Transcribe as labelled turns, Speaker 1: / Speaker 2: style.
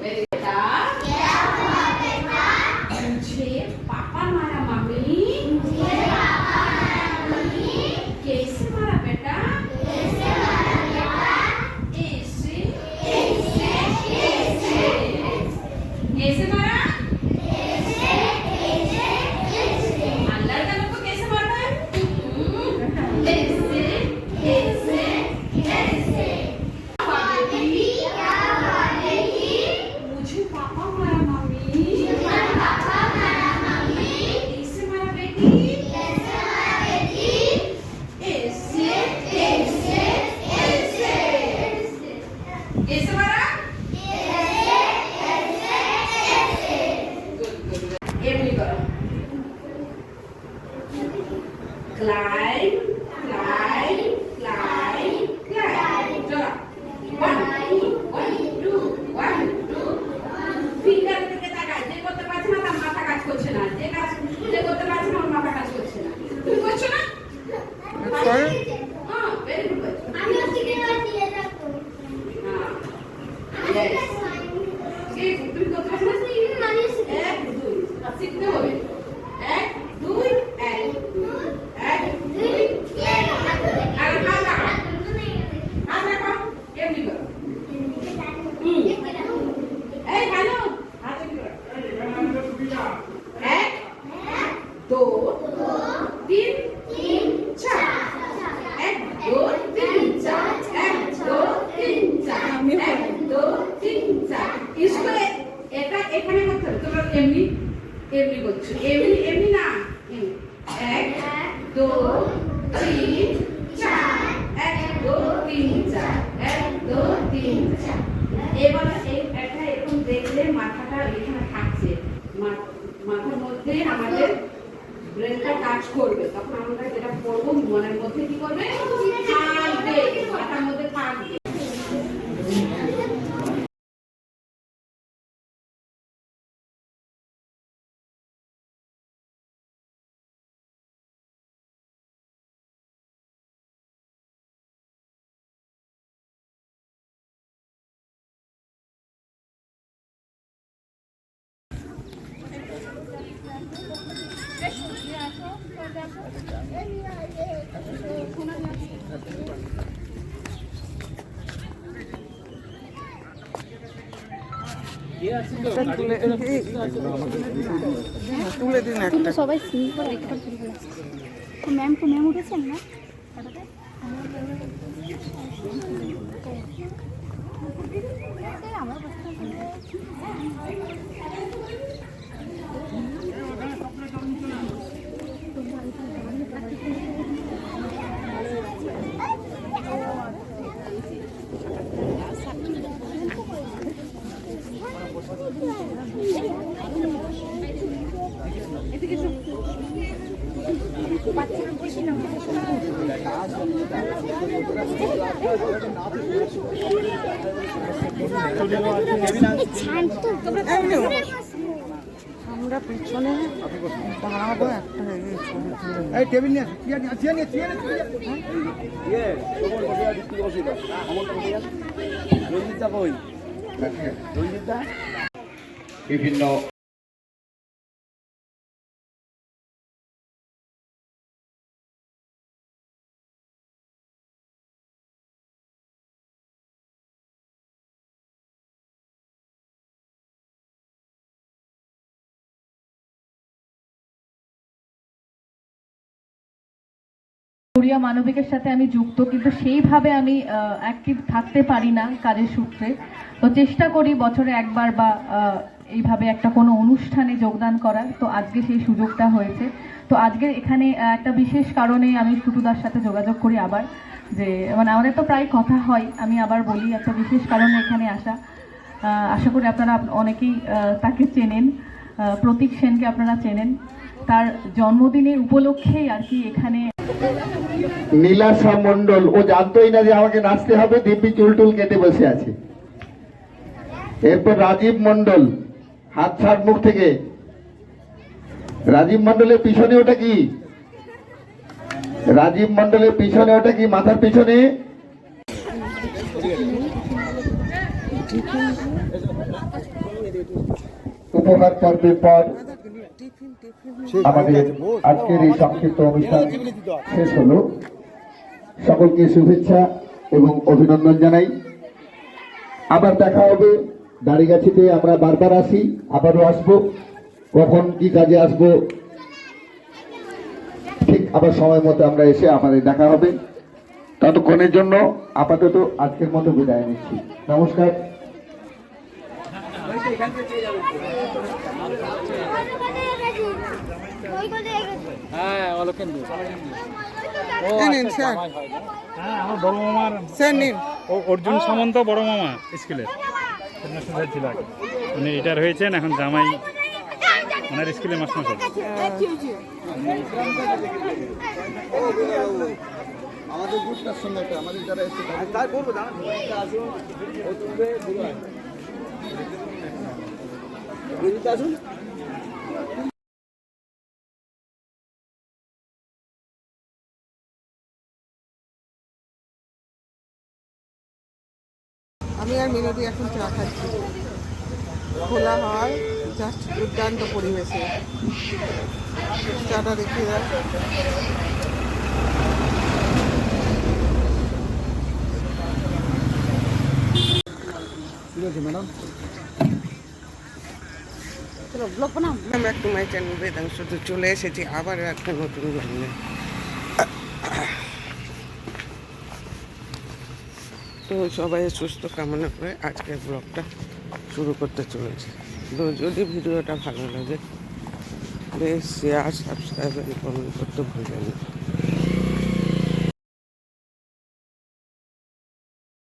Speaker 1: मुझे पापा मारा मम्मी कैसे मारा बेटा ऐसे कैसे मारा अंदर का लोग को कैसे मारता है ऐसे ऐसे ऐसे मुझे पापा मारा मम्मी ऐसे मारा बेटी ऐसे ऐसे ऐसे कैसे मारा एमनी करो climb climb climb climb चलो 1 2 ফিঙ্গার দিকে তাকাই যে করতে পারছ না তার মাথা কাজ করছে না যে করতে পারছ না ওর মাথা কাজ করছে না তুমি করছো না হ্যাঁ ভেরি গুড আমি শিখে গেছি এটা তো হ্যাঁ यस এই তুমি করতে পারছ না আমি শিখে 1 2 শিখতে হবে 1 2 1 এখানে করতে হবে তোমরা এমনি এমনি করছো এমনি এমনি না 1 2 3 4 1 2 3 4 1 2 3 4 এবার এটা এরকম দেখলে মাথাটা এখানে থাকছে মাথার মধ্যে আমাদের ব্রেনটা কাজ করবে তখন আমরা যেটা পড়বো মনের মধ্যে কি করবে থাকবে মাথার মধ্যে থাকবে
Speaker 2: তুলে দিন একটা
Speaker 3: সবাই সিম্পল একটা তো ম্যাম উঠেছেন না আমার
Speaker 2: আমরা পিছনে দাঁড়াবো একটা
Speaker 4: এই টেবিল নিয়ে বিভিন্ন
Speaker 5: কোরিয়া মানবিকের সাথে আমি যুক্ত কিন্তু সেইভাবে আমি অ্যাক্টিভ থাকতে পারি না কাজের সূত্রে তো চেষ্টা করি বছরে একবার বা এইভাবে একটা কোনো অনুষ্ঠানে যোগদান করার তো আজকে সেই সুযোগটা হয়েছে তো আজকে এখানে একটা বিশেষ কারণে আমি টুটুদার সাথে যোগাযোগ করি আবার যে মানে আমাদের তো প্রায় কথা হয় আমি আবার বলি একটা বিশেষ কারণে এখানে আসা আশা করি আপনারা অনেকেই তাকে চেনেন প্রতীক সেনকে আপনারা চেনেন তার জন্মদিনের উপলক্ষেই আর কি এখানে
Speaker 4: নীলাশা মণ্ডল ও জানতোই না যে আমাকে নাচতে হবে দিব্যি চুলটুল কেটে বসে আছে এরপর রাজীব মণ্ডল হাত ছাড় মুখ থেকে রাজীব মণ্ডলের পিছনে ওটা কি রাজীব মণ্ডলের পিছনে ওটা কি মাথার পিছনে উপহার পর্বের পর
Speaker 2: টিফিন টিফিন
Speaker 4: আমাদের আজকের এই সংক্ষিপ্ত অনুষ্ঠান শেষ হলো। সকলকে শুভেচ্ছা এবং অভিনন্দন জানাই। আবার দেখা হবে। দাড়িগাছিতে আমরা বারবার আসি, আবারও আসবো। কখন কি কাজে আসবো ঠিক আবার সময় মতো আমরা এসে আমাদের দেখা হবে। ততক্ষণের জন্য আপাতত আজকের মতো বিদায় নিচ্ছি। নমস্কার।
Speaker 2: নিন স্যার,
Speaker 6: হ্যাঁ আমার বড় মামার
Speaker 2: স্যার নিন।
Speaker 6: অর্জুন সামন্ত বড় মামা স্কুলের হেডমাস্টার ছিল আগে, উনি রিটায়ার হয়েছেন, এখন জামাই ওনার স্কুলে মাস্টার।
Speaker 4: আমাদের গ্রুপটার সঙ্গে আমাদের যারা আসুন।
Speaker 2: আমি আর মিনতি এখন চা খাচ্ছি। খোলা হয় জাস্ট দুর্দান্ত পরিবেশে। চাটা দেখিয়ে দাও।
Speaker 4: ঠিক আছে ম্যাডাম।
Speaker 3: চলো ব্লগ বানাও।
Speaker 2: Back to my channel Vedansh. তো চলে এসেছি আবারও একটা নতুন গানে। তো সবাই সুস্থ কামনা করে আজকের ব্লগটা শুরু করতে চলেছে। তো যদি ভিডিওটা ভালো লাগে প্লিজ শেয়ার, সাবস্ক্রাইব এবং কমেন্ট করতে ভুলবেন না।